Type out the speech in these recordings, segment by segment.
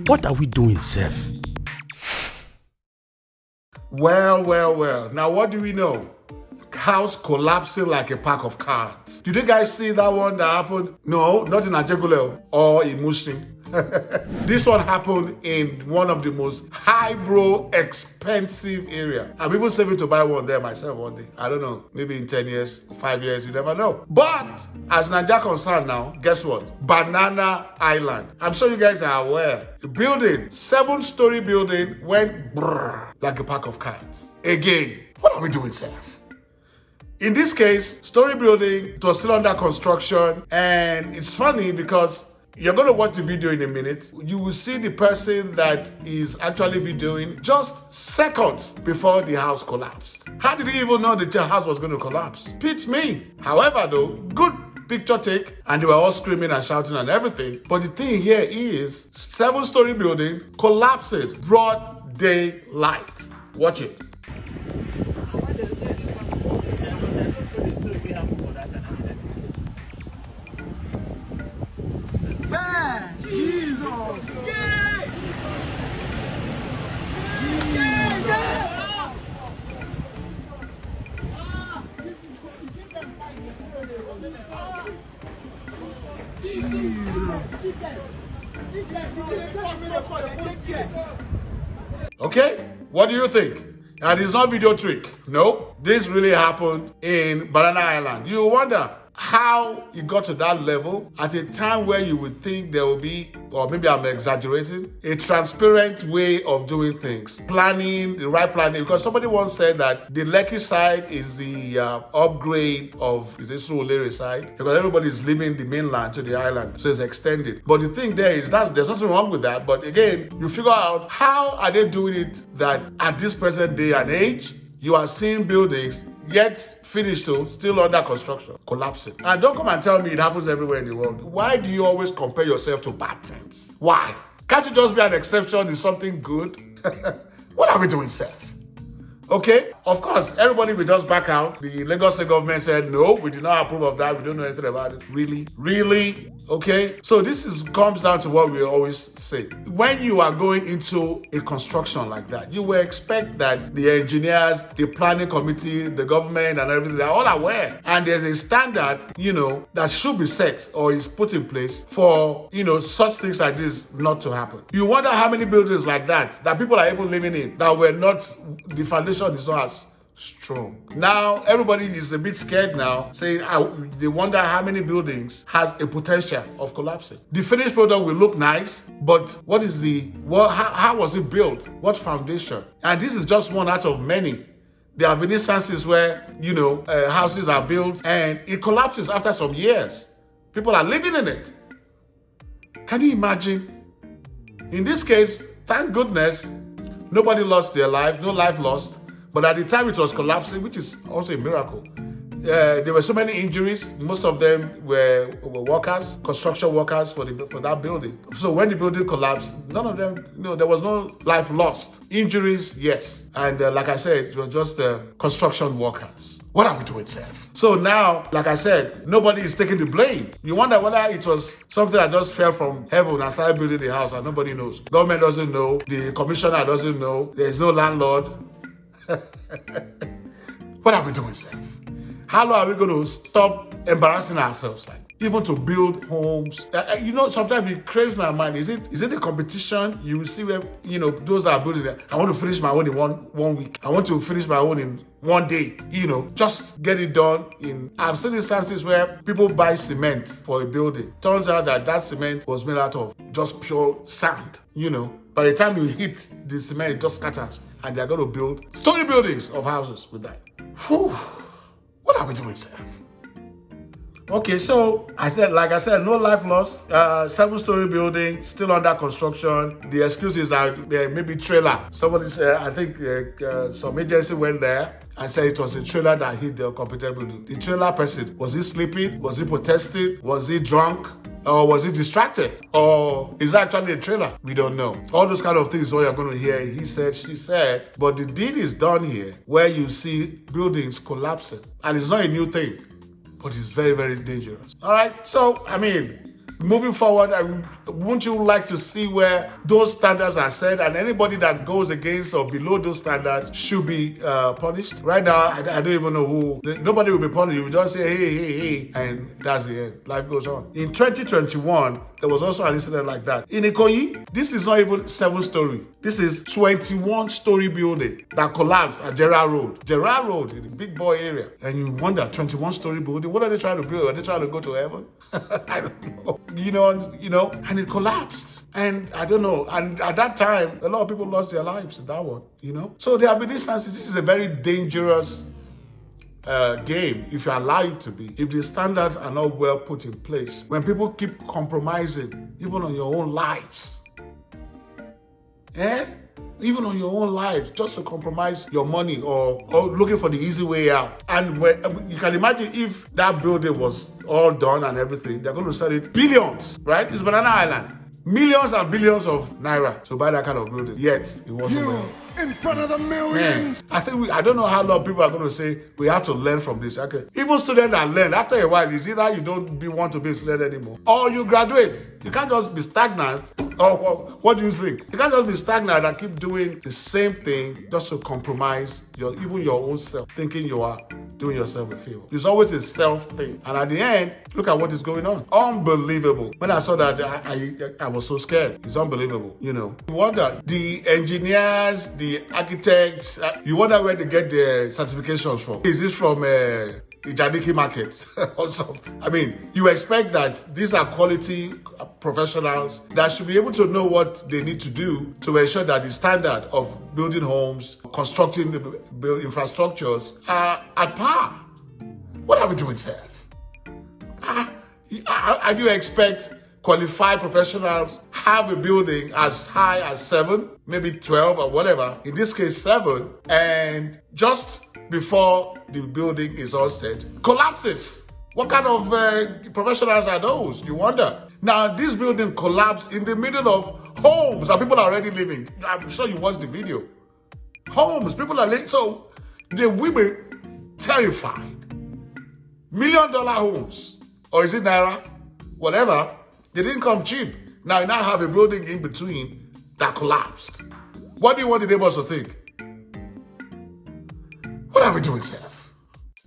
What are we doing, Seth? Well. Now what do we know? House collapsing like a pack of cards. Did you guys see that one that happened? No, not in Ajegule or in Mushin. This one happened in one of the most highbrow, expensive area. I'm even saving to buy one there myself one day. I don't know, maybe in 10 years, 5 years, you never know. But as Naija concerned now, guess what? Banana Island. I'm sure you guys are aware. The building, 7-story building, went brrr like a pack of cards. Again, what are we doing, Seth? In this case, story building, it was still under construction, and it's funny because you're going to watch the video in a minute. You will see the person that is actually videoing just seconds before the house collapsed. How did he even know the house was going to collapse? Beats me. However, though, good picture take, and they were all screaming and shouting and everything. But the thing here is, 7-story building collapsed, broad daylight. Watch it. Okay, what do you think? And it's not video trick. No, this really happened in Banana Island. You wonder how it got to that level at a time where you would think there will be, or maybe I'm exaggerating, a transparent way of doing things. Planning, the right planning, because somebody once said that the Lekki side is the upgrade of, is this Surulere side? Because everybody is leaving the mainland to the island, so it's extended. But the thing there is that there's nothing wrong with that, but again, you figure out how are they doing it that at this present day and age, you are seeing buildings yet finished though, still under construction, collapsing. And don't come and tell me it happens everywhere in the world. Why do you always compare yourself to bad things? Why? Can't you just be an exception in something good? What are we doing, Seth? Okay, of course, everybody will just back out. The Lagos State government said, no, we do not approve of that. We don't know anything about it. Really? Really? Okay, so this comes down to what we always say. When you are going into a construction like that, you will expect that the engineers, the planning committee, the government and everything, they're all aware. And there's a standard, that should be set or is put in place for, such things like this not to happen. You wonder how many buildings like that people are even living in that were not, the foundation is not as strong. Now, everybody is a bit scared now, saying they wonder how many buildings has a potential of collapsing. The finished product will look nice, but how was it built? What foundation? And this is just one out of many. There have been instances where, houses are built and it collapses after some years. People are living in it. Can you imagine? In this case, thank goodness, nobody lost their life, no life lost. But at the time it was collapsing, which is also a miracle. There were so many injuries. Most of them were workers, construction workers for that building. So when the building collapsed, none of them, there was no life lost. Injuries, yes. And like I said, it was just construction workers. What are we doing, Seth? So now, like I said, nobody is taking the blame. You wonder whether it was something that just fell from heaven and started building the house and nobody knows. Government doesn't know. The commissioner doesn't know. There is no landlord. What are we doing, Seth? How long are we going to stop embarrassing ourselves even to build homes? Sometimes it craves my mind. Is it a competition? You will see where, those are building it. I want to finish my own in one week. I want to finish my own in one day. Just get it done. I've seen instances where people buy cement for a building. Turns out that cement was made out of just pure sand. By the time you hit the cement, it just scatters. And they're going to build story buildings of houses with that. Whew. What are we doing, Seth? Okay, so like I said, no life lost. 7-story building, still under construction. The excuse is that maybe trailer. Somebody said, I think some agency went there and said it was a trailer that hit the completed building. The trailer person, was he sleeping? Was he protesting? Was he drunk? Or was he distracted? Or is that actually a trailer? We don't know. All those kind of things what you're going to hear. He said, she said. But the deed is done here where you see buildings collapsing. And it's not a new thing. but it's very, very dangerous. All right. So, moving forward, wouldn't you like to see where those standards are set, and anybody that goes against or below those standards should be punished? Right now, I don't even know who. Nobody will be punished. You will just say, hey, and that's the end. Life goes on. In 2021, there was also an incident like that. In Ikoyi, this is not even 7-story. This is 21-story building that collapsed at Gerard Road. Gerard Road in the big boy area. And you wonder, 21-story building, what are they trying to build? Are they trying to go to heaven? I don't know. And it collapsed. And I don't know. And at that time, a lot of people lost their lives in that one, So there have been instances. This is a very dangerous game, if you allow it to be, if the standards are not well put in place. When people keep compromising, even on your own lives, even on your own lives, just to compromise your money or looking for the easy way out. And you can imagine if that building was all done and everything, they're going to sell it billions, right? It's Banana Island. Millions and billions of naira to buy that kind of building. Yet, it wasn't well. In front of the millions. Man, I don't know how long people are going to say we have to learn from this. Okay, even students that learn, after a while, it's either you don't want to be a student anymore, or you graduate. You can't just be stagnant. Or what do you think? You can't just be stagnant and keep doing the same thing just to compromise even your own self, thinking you are doing yourself a favor. It's always a self thing. And at the end, look at what is going on. Unbelievable. When I saw that, I was so scared. It's unbelievable. You wonder, the engineers, the architects, you wonder where they get their certifications from. Is this from Ijadiki market or something? You expect that these are quality professionals that should be able to know what they need to do to ensure that the standard of building homes, constructing infrastructures are at par. What are we doing, sir? I do expect qualified professionals have a building as high as 7, maybe 12 or whatever, in this case 7, and just before the building is all set, collapses. What kind of professionals are those? You wonder. Now, this building collapsed in the middle of homes and people are already living. I'm sure you watched the video. Homes, people are living. So the women terrified. $1 million homes, or is it naira? Whatever. They didn't come cheap. Now you have a building in between that collapsed. What do you want the neighbors to think? What are we doing, sir?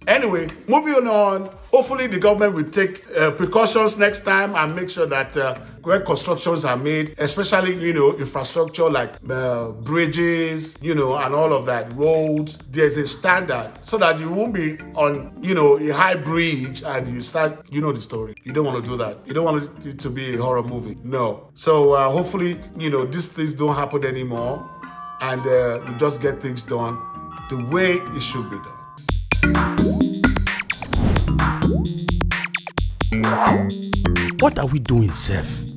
Anyway, moving on. Hopefully the government will take precautions next time and make sure that where constructions are made, especially, infrastructure like bridges, and all of that, roads, there's a standard so that you won't be on, a high bridge and you start, the story. You don't want to do that. You don't want it to be a horror movie. No. So hopefully, these things don't happen anymore and we just get things done the way it should be done. What are we doing, Seth?